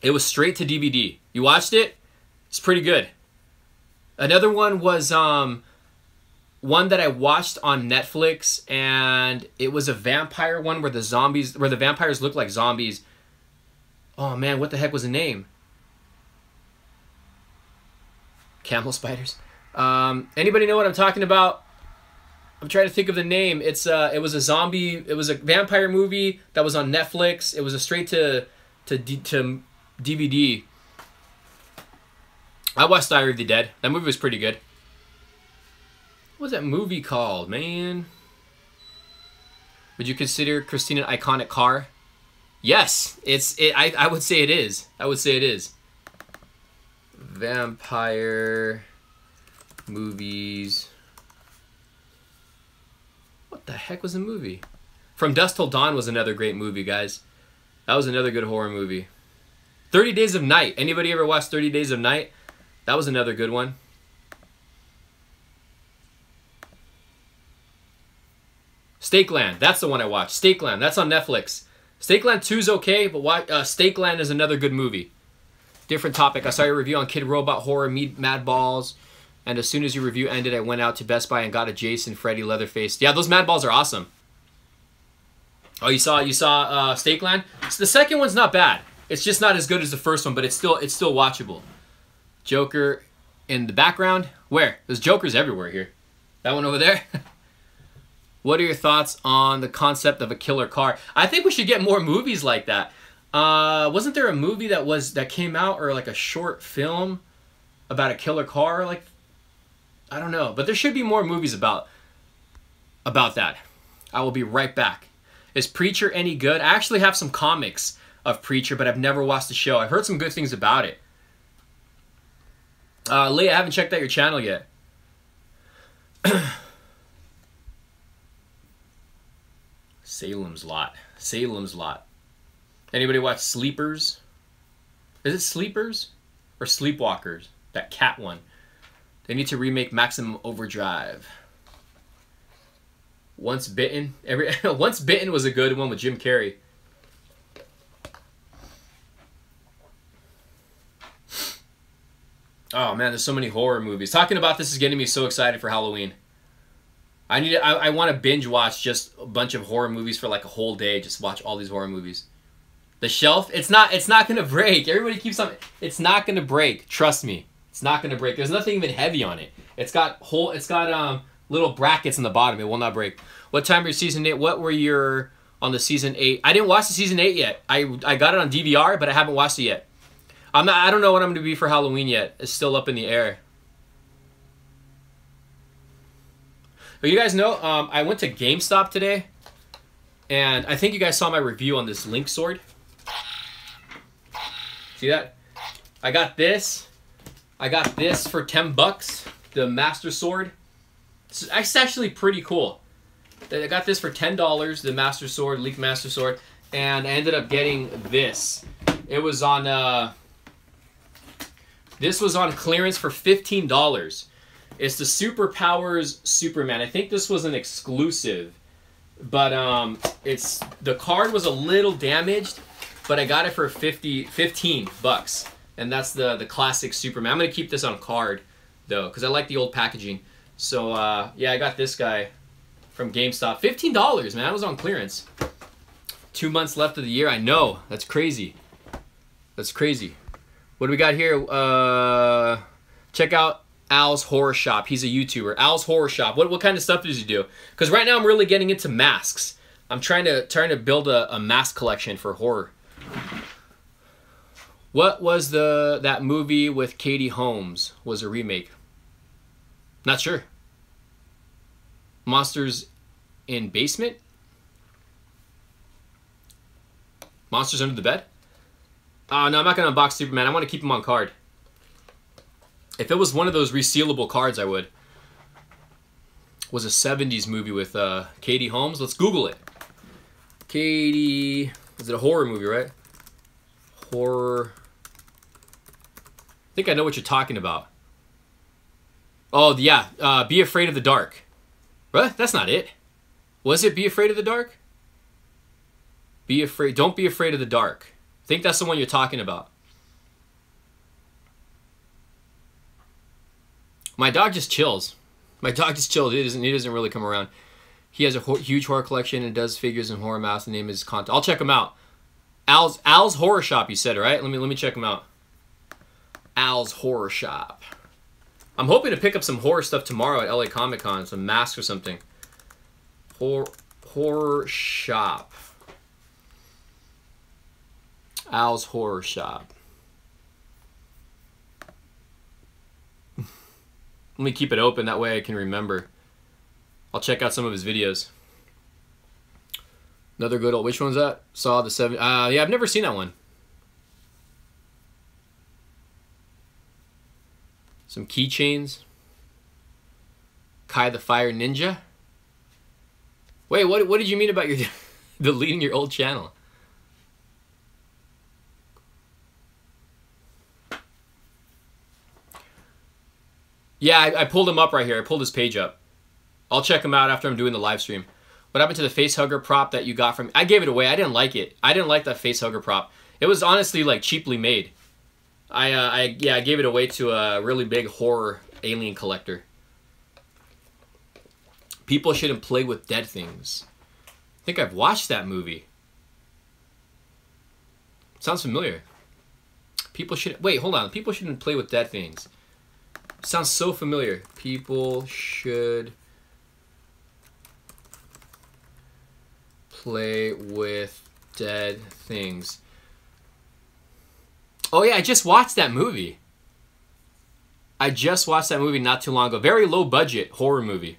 It was straight to DVD. You watched it? It's pretty good. Another one was one that I watched on Netflix, and it was a vampire one where the vampires look like zombies. Oh man, what the heck was the name? Camel spiders. Anybody know what I'm talking about? I'm trying to think of the name. It was a vampire movie that was on Netflix. It was a straight to DVD. I watched Diary of the Dead. That movie was pretty good. What was that movie called, man? Would you consider Christine an iconic car? Yes, I would say it is. I would say it is. Vampire movies. What the heck was the movie? From Dusk Till Dawn was another great movie, guys. That was another good horror movie. 30 Days of Night. Anybody ever watched 30 Days of Night? That was another good one. Stakeland. That's the one I watched. Stakeland. That's on Netflix. Stakeland 2 is okay, but Stakeland is another good movie. Different topic. I saw your review on Kid Robot Horror Meet Mad Balls, and as soon as your review ended, I went out to Best Buy and got a Jason, Freddy, Leatherface. Yeah, those Mad Balls are awesome. Oh, you saw Stakeland? So the second one's not bad. It's just not as good as the first one, but it's still watchable. Joker in the background. Where? There's Jokers everywhere here. That one over there. What are your thoughts on the concept of a killer car? I think we should get more movies like that. Wasn't there a movie that came out, or like a short film about a killer car? Like, I don't know, but there should be more movies about that. I will be right back. Is Preacher any good? I actually have some comics of Preacher, but I've never watched the show. I've heard some good things about it. Leah, I haven't checked out your channel yet. Salem's Lot. Salem's Lot. Anybody watch Sleepers? Is it Sleepers or Sleepwalkers? That cat one. They need to remake Maximum Overdrive. Once Bitten. Once Bitten was a good one with Jim Carrey. Oh man, there's so many horror movies. Talking about this is getting me so excited for Halloween. I want to binge watch just a bunch of horror movies for like a whole day. Just watch all these horror movies. The shelf, it's not gonna break. Everybody keeps on. It's not gonna break. Trust me, it's not gonna break. There's nothing even heavy on it. It's got little brackets in the bottom. It will not break. What time are your season 8? What were your on the season 8? I didn't watch the season 8 yet. I got it on DVR, but I haven't watched it yet. I don't know what I'm gonna be for Halloween yet. It's still up in the air. But you guys know, I went to GameStop today, and I think you guys saw my review on this Link sword. See that? I got this. I got this for 10 bucks. The Master Sword. It's actually pretty cool. I got this for $10. The Master Sword, Link Master Sword, and I ended up getting this. It was on. This was on clearance for $15. It's the Superpowers Superman. I think this was an exclusive, but the card was a little damaged, but I got it for 15 bucks, and that's the classic Superman. I'm gonna keep this on card though, because I like the old packaging. So yeah, I got this guy from GameStop. $15, man. It was on clearance. 2 months left of the year. I know. That's crazy. That's crazy. What do we got here? Check out Al's Horror Shop. He's a YouTuber. Al's Horror Shop. What kind of stuff does he do? Because right now I'm really getting into masks. I'm trying to build a mask collection for horror. What was that movie with Katie Holmes? Was a remake? Not sure. Monsters in Basement? Monsters Under the Bed? No, I'm not going to unbox Superman. I want to keep him on card. If it was one of those resealable cards, I would. Was a 70s movie with Katie Holmes. Let's Google it. Katie... Is it a horror movie, right? Horror... I think I know what you're talking about. Oh, yeah. Be Afraid of the Dark. What? That's not it. Was it Be Afraid of the Dark? Don't be afraid of the dark. I think that's the one you're talking about. My dog just chills. My dog just chills. He doesn't really come around. He has a huge horror collection and does figures in horror masks. The name is Content. I'll check him out. Al's Horror Shop, you said, right? Let me check him out. Al's Horror Shop. I'm hoping to pick up some horror stuff tomorrow at LA Comic Con, some masks or something. Horror Shop. Al's Horror Shop. Let me keep it open, that way I can remember. I'll check out some of his videos. Another good old, which one's that? Saw the 7, yeah, I've never seen that one. Some keychains. Kai the Fire Ninja. Wait, what did you mean about your deleting your old channel? Yeah, I pulled him up right here. I pulled his page up. I'll check him out after I'm doing the live stream. What happened to the face hugger prop that you got from... I gave it away. I didn't like it. I didn't like that face hugger prop. It was honestly like cheaply made. I gave it away to a really big horror alien collector. People shouldn't play with dead things. I think I've watched that movie. Sounds familiar. People should... Wait, hold on. People shouldn't play with dead things. Sounds so familiar. People should play with dead things. Oh yeah, I just watched that movie. I just watched that movie not too long ago. Very low budget horror movie.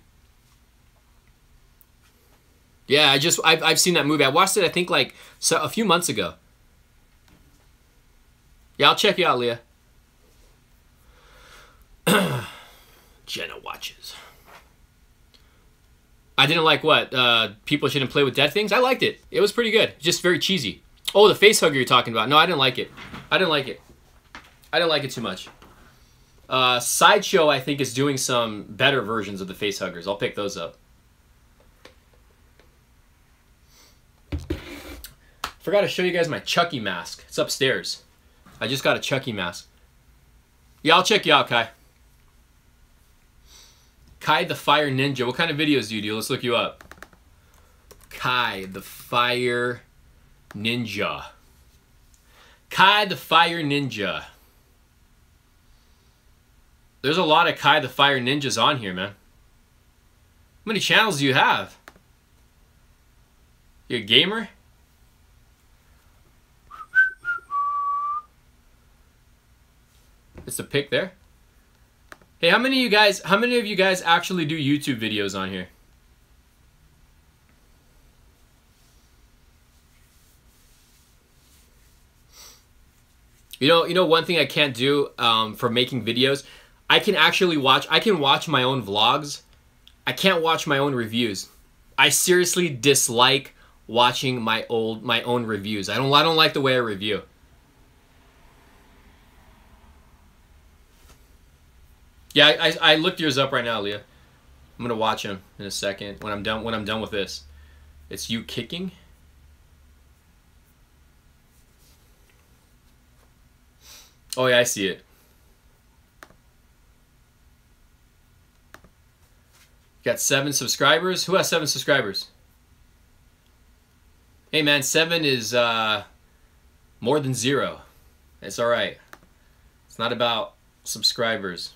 Yeah, I've seen that movie. I watched it I think like a few months ago. Yeah, I'll check you out, Leah. Jenna watches. I didn't like what? People shouldn't play with dead things? I liked it. It was pretty good. Just very cheesy. Oh, the face hugger you're talking about. No, I didn't like it. I didn't like it. I didn't like it too much. Sideshow, I think, is doing some better versions of the face huggers. I'll pick those up. Forgot to show you guys my Chucky mask. It's upstairs. I just got a Chucky mask. Yeah, I'll check you out, Kai. Kai the Fire Ninja. What kind of videos do you do? Let's look you up. Kai the Fire Ninja. Kai the Fire Ninja. There's a lot of Kai the Fire Ninjas on here, man. How many channels do you have? You a gamer? It's a pic there. Hey, how many of you guys actually do YouTube videos on here? You know one thing I can't do for making videos, I can watch my own vlogs. I can't watch my own reviews. I seriously dislike watching my own reviews. I don't like the way I review. Yeah, I looked yours up right now, Leah. I'm gonna watch him in a second when I'm done with this. It's you kicking. Oh yeah, I see it. Got 7 subscribers. Who has 7 subscribers? Hey man, 7 is more than 0. It's all right. It's not about subscribers.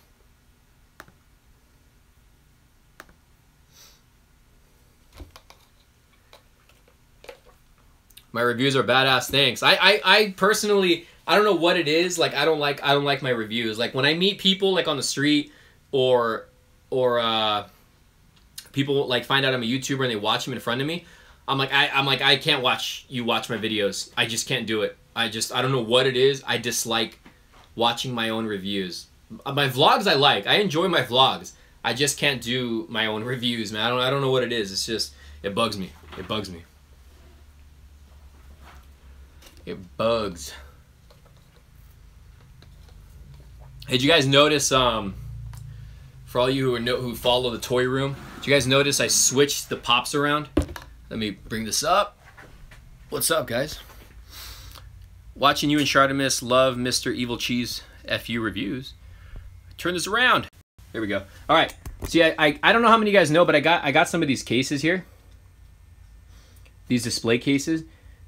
My reviews are badass. Thanks. I personally, I don't know what it is. Like I don't like my reviews. Like when I meet people like on the street or people like find out I'm a YouTuber and they watch them in front of me, I'm like I can't watch my videos. I just can't do it. I don't know what it is. I dislike watching my own reviews. My vlogs I like. I enjoy my vlogs. I just can't do my own reviews, man. I don't know what it is. It's just it bugs me. It bugs me. It bugs. Hey, did you guys notice, for all you who follow the toy room, did you guys notice I switched the pops around? Let me bring this up. What's up, guys? Watching you and Shardamus love Mr. Evil Cheese FU reviews. Turn this around. There we go. All right. See, I don't know how many of you guys know, but I got some of these cases here. These display cases.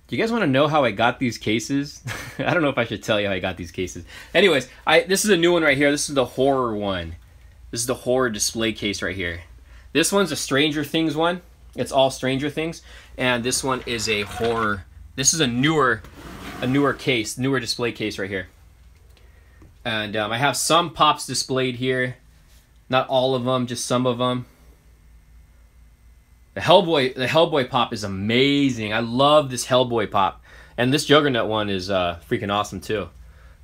Do you guys want to know how I got these cases? I don't know if I should tell you how I got these cases. Anyways, this is a new one right here. This is the horror one. This is the horror display case right here. This one's a Stranger Things one. It's all Stranger Things. And this one is a horror. This is a newer case, newer display case right here. And I have some pops displayed here. Not all of them, just some of them. The Hellboy pop is amazing. I love this Hellboy pop. And this Juggernaut one is freaking awesome too.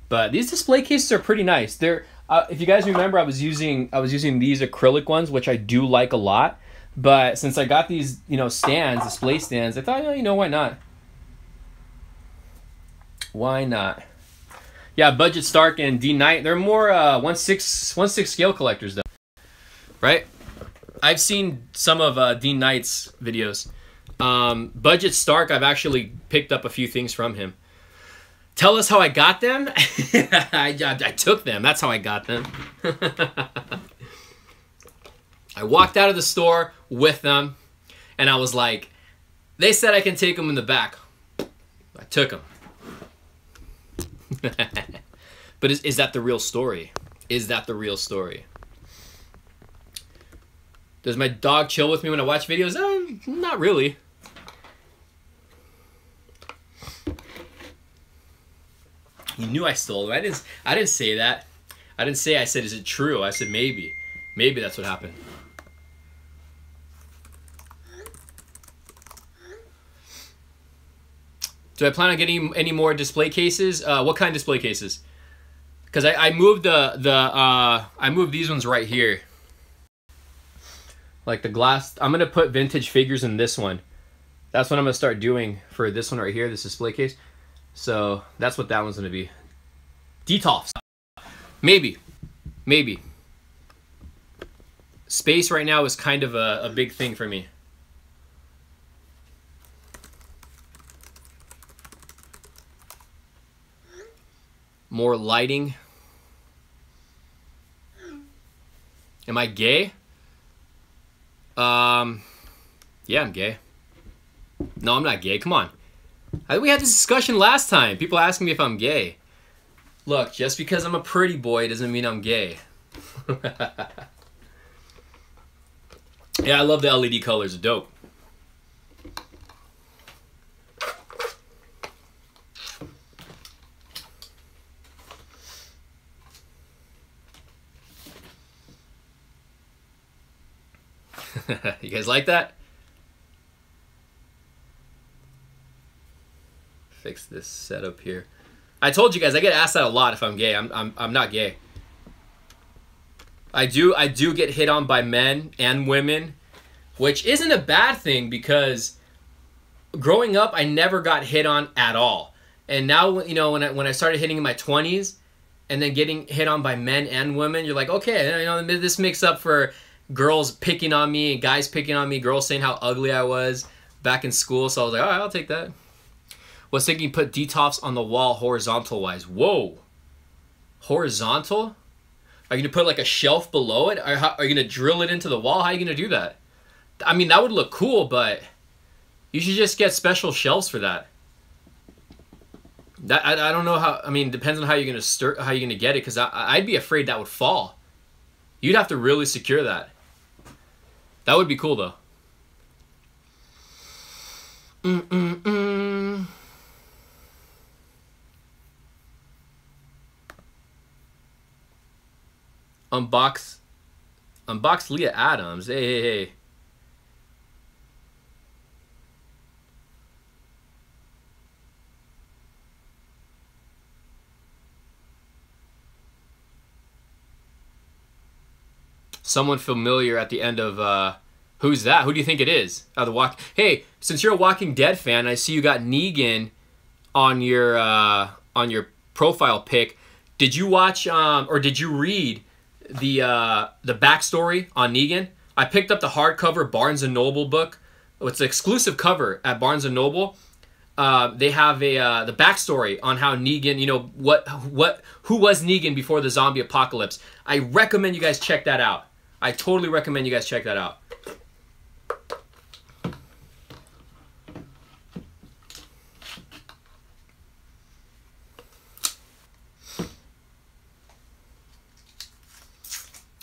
But these display cases are pretty nice. They're if you guys remember, I was using these acrylic ones, which I do like a lot. But since I got these, stands, display stands, I thought, why not? Why not? Yeah, Budget Stark and D Knight, they're more 1/6 scale collectors though. Right? I've seen some of Dean Knight's videos. Budget Stark, I've actually picked up a few things from him. Tell us how I got them? I took them. That's how I got them. I walked out of the store with them, and I was like, they said I can take them in the back. I took them. But is that the real story? Is that the real story? Does my dog chill with me when I watch videos? Not really. You knew I stole them. I didn't say that. I said, is it true? I said maybe. Maybe that's what happened. Do I plan on getting any more display cases? What kind of display cases? Because I moved I moved these ones right here. Like the glass, I'm gonna put vintage figures in this one. That's what I'm gonna start doing for this one right here, this display case. So that's what that one's gonna be. Detolfs. Maybe. Maybe. Space right now is kind of a big thing for me. More lighting. Am I gay? Yeah, I'm gay. No, I'm not gay. Come on. We had this discussion last time. People asking me if I'm gay. Look, just because I'm a pretty boy doesn't mean I'm gay. Yeah, I love the LED colors. Dope. You guys like that? Fix this setup here. I told you guys I get asked that a lot if I'm gay. I'm not gay. I do get hit on by men and women, which isn't a bad thing because growing up I never got hit on at all. And now, you know, when I started hitting in my 20s and then getting hit on by men and women, you're like, okay, you know, this makes up for girls picking on me and guys picking on me, girls saying how ugly I was back in school. So I was like, all right, I'll take that. Was thinking put detox on the wall horizontal wise. Whoa. Horizontal? Are you going to put like a shelf below it? Are you going to drill it into the wall? How are you going to do that? I mean, that would look cool, but you should just get special shelves for that. I don't know how. I mean, depends on how you're going to get it, because I'd be afraid that would fall. You'd have to really secure that. That would be cool, though. Unbox Leah Adams. Hey. Someone familiar at the end of who's that? Who do you think it is? Hey, since you're a Walking Dead fan, I see you got Negan on your profile pic. Did you watch or did you read the backstory on Negan? I picked up the hardcover Barnes & Noble book. It's an exclusive cover at Barnes & Noble. They have the backstory on how Negan, you know, who was Negan before the zombie apocalypse. I recommend you guys check that out. I totally recommend you guys check that out.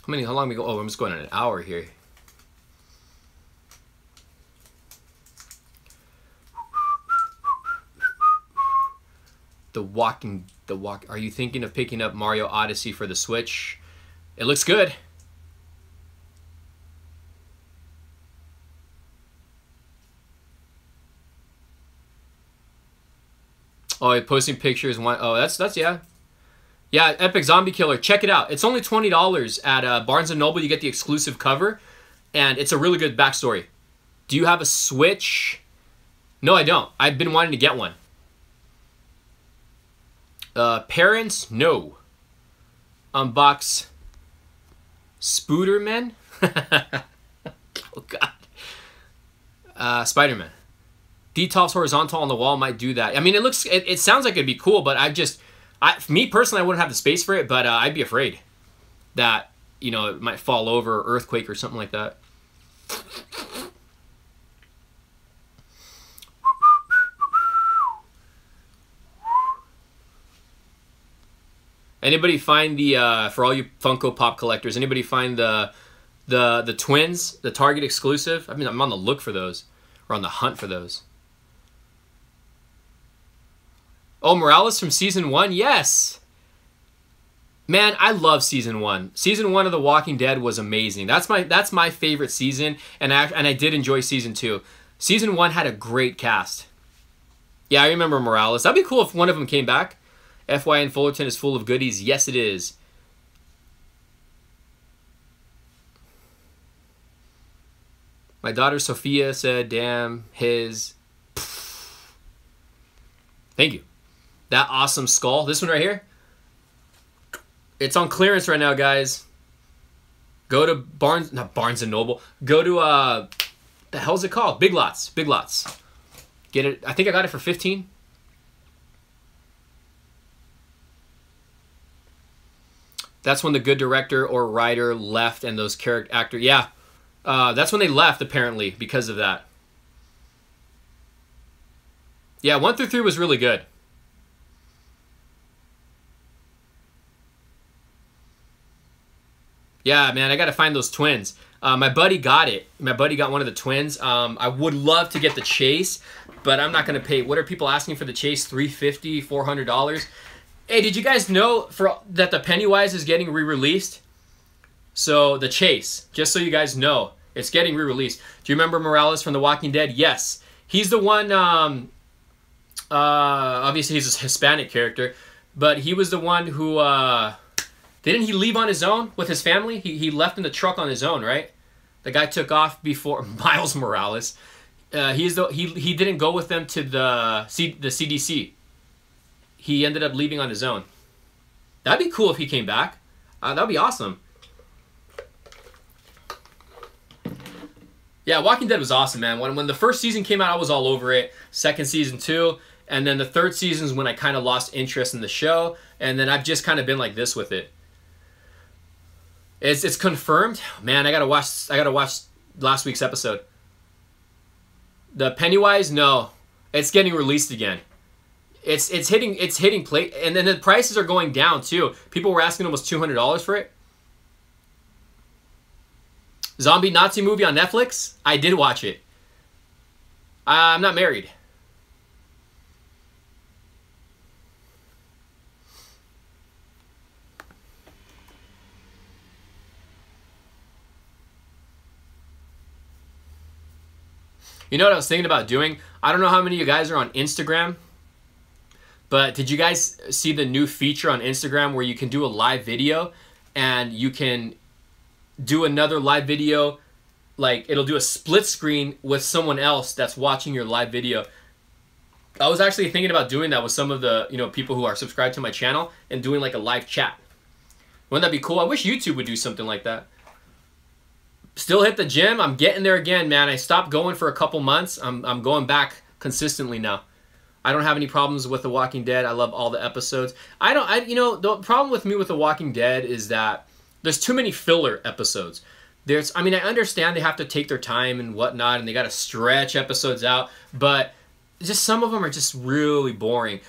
How long we go? Oh, I'm just going on an hour here. Are you thinking of picking up Mario Odyssey for the Switch? It looks good. Oh, posting pictures. Oh, that's yeah. Yeah, Epic Zombie Killer. Check it out. It's only $20 at Barnes & Noble. You get the exclusive cover, and it's a really good backstory. Do you have a Switch? No, I don't. I've been wanting to get one. Parents? No. Unbox Spooderman? Oh, God. Spider-Man. Detox horizontal on the wall might do that. I mean, it sounds like it'd be cool, but me personally, I wouldn't have the space for it, but I'd be afraid that, you know, it might fall over, or earthquake or something like that. Anybody find for all you Funko Pop collectors, anybody find the twins, the Target exclusive? I mean, I'm on the look for those, or on the hunt for those. Oh, Morales from Season 1? Yes! Man, I love Season 1. Season 1 of The Walking Dead was amazing. That's my favorite season, and I did enjoy Season 2. Season 1 had a great cast. Yeah, I remember Morales. That'd be cool if one of them came back. FYN Fullerton is full of goodies. Yes, it is. My daughter Sophia said, damn, his... Thank you. That awesome skull. This one right here. It's on clearance right now, guys. Go to not Barnes and Noble. Go to the hell's it called? Big Lots. Big Lots. Get it. I think I got it for 15. That's when the good director or writer left and those character actor. Yeah, that's when they left apparently because of that. Yeah, 1 through 3 was really good. Yeah, man, I got to find those twins. My buddy got it. My buddy got one of the twins. I would love to get the chase, but I'm not going to pay. What are people asking for the chase? $350, $400? Hey, did you guys know that the Pennywise is getting re-released? So, the chase, just so you guys know, it's getting re-released. Do you remember Morales from The Walking Dead? Yes. He's the one, obviously he's a Hispanic character, but he was the one who... Didn't he leave on his own with his family? He left in the truck on his own, right? The guy took off before Miles Morales. He didn't go with them to the CDC. He ended up leaving on his own. That'd be cool if he came back. That'd be awesome. Yeah, Walking Dead was awesome, man. When the first season came out, I was all over it. Second season too, and then the third season is when I kind of lost interest in the show, and then I've just kind of been like this with it. It's confirmed, man. I gotta watch last week's episode. The Pennywise, no, it's getting released again. It's hitting play, and then the prices are going down too. People were asking almost $200 for it. Zombie Nazi movie on Netflix. I did watch it. I'm not married. You know what I was thinking about doing? I don't know how many of you guys are on Instagram, but did you guys see the new feature on Instagram where you can do a live video and you can do another live video, like it'll do a split screen with someone else that's watching your live video. I was actually thinking about doing that with some of the people who are subscribed to my channel and doing like a live chat. Wouldn't that be cool? I wish YouTube would do something like that. Still hit the gym. I'm getting there again, man. I stopped going for a couple months. I'm going back consistently now. I don't have any problems with The Walking Dead. I love all the episodes. The problem with me with The Walking Dead is that there's too many filler episodes. I understand they have to take their time and whatnot, and they got to stretch episodes out, but just some of them are just really boring.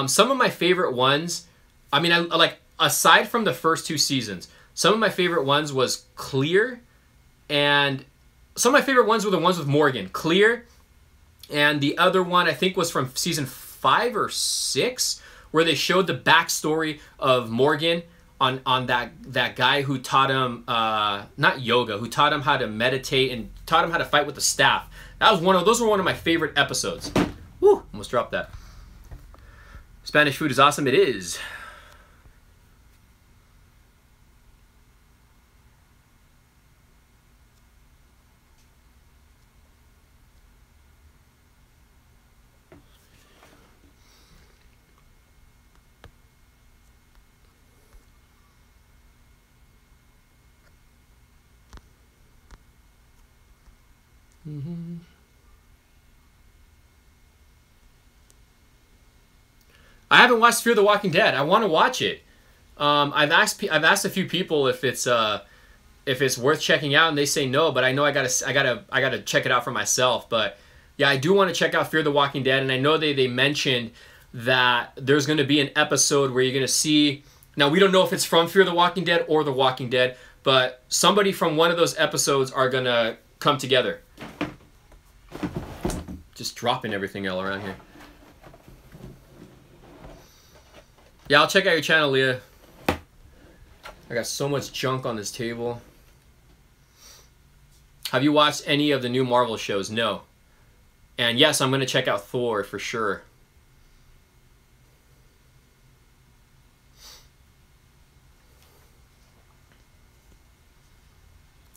Some of my favorite ones, aside from the first 2 seasons, some of my favorite ones was Clear. And some of my favorite ones were the ones with Morgan. Clear, and the other one I think was from season 5 or 6, where they showed the backstory of Morgan on that guy who taught him not yoga, who taught him how to meditate and taught him how to fight with the staff. Those were one of my favorite episodes. Woo! Almost dropped that. Spanish food is awesome. It is. I haven't watched Fear the Walking Dead. I want to watch it. I've asked a few people if it's worth checking out, and they say no. But I know I gotta check it out for myself. But yeah, I do want to check out Fear the Walking Dead, and I know they mentioned that there's going to be an episode where you're going to see. Now we don't know if it's from Fear the Walking Dead or The Walking Dead, but somebody from one of those episodes are gonna come together. Just dropping everything all around here. Yeah, I'll check out your channel, Leah. I got so much junk on this table. Have you watched any of the new Marvel shows? No. And yes, I'm going to check out Thor for sure.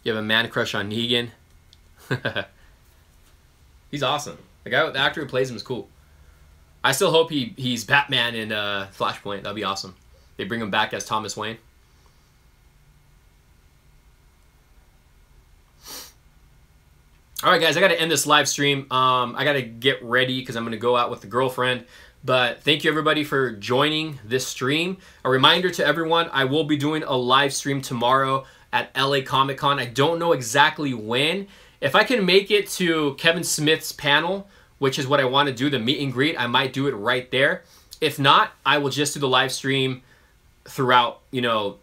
You have a man crush on Negan? He's awesome. The actor who plays him is cool. I still hope he's Batman in Flashpoint. That'd be awesome. They bring him back as Thomas Wayne. All right, guys, I got to end this live stream. I got to get ready because I'm going to go out with the girlfriend. But thank you, everybody, for joining this stream. A reminder to everyone, I will be doing a live stream tomorrow at LA Comic Con. I don't know exactly when. If I can make it to Kevin Smith's panel, which is what I want to do, the meet and greet, I might do it right there. If not, I will just do the live stream throughout, you know,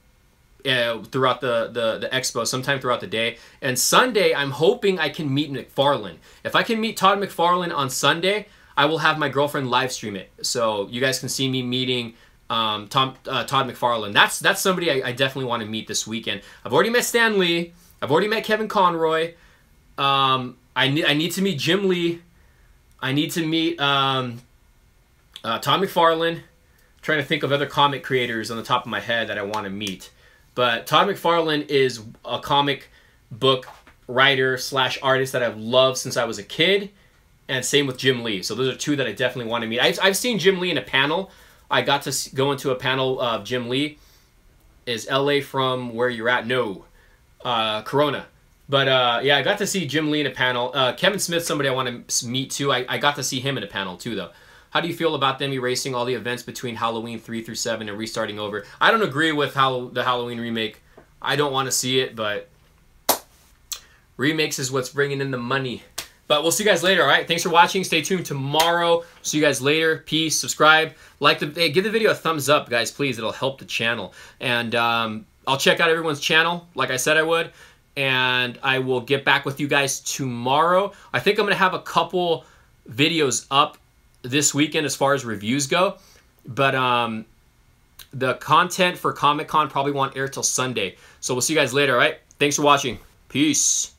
throughout the expo, sometime throughout the day. And Sunday, I'm hoping I can meet McFarlane. If I can meet Todd McFarlane on Sunday, I will have my girlfriend live stream it, so you guys can see me meeting Todd McFarlane. That's somebody I definitely want to meet this weekend. I've already met Stan Lee. I've already met Kevin Conroy. I need to meet Jim Lee. I need to meet Todd McFarlane. I'm trying to think of other comic creators on the top of my head that I want to meet. But Todd McFarlane is a comic book writer / artist that I've loved since I was a kid. And same with Jim Lee. So those are two that I definitely want to meet. I've seen Jim Lee in a panel. I got to go into a panel of Jim Lee. Is LA from where you're at? No. Corona. But yeah, I got to see Jim Lee in a panel. Kevin Smith, somebody I want to meet too. I got to see him in a panel too, though. How do you feel about them erasing all the events between Halloween 3 through 7 and restarting over? I don't agree with the Halloween remake. I don't want to see it, but remakes is what's bringing in the money. But we'll see you guys later, all right? Thanks for watching. Stay tuned tomorrow. See you guys later. Peace. Subscribe. Hey, give the video a thumbs up, guys, please. It'll help the channel. And I'll check out everyone's channel, like I said I would. And I will get back with you guys tomorrow. I think I'm going to have a couple videos up this weekend as far as reviews go. But the content for Comic-Con probably won't air till Sunday. So we'll see you guys later, all right? Thanks for watching. Peace.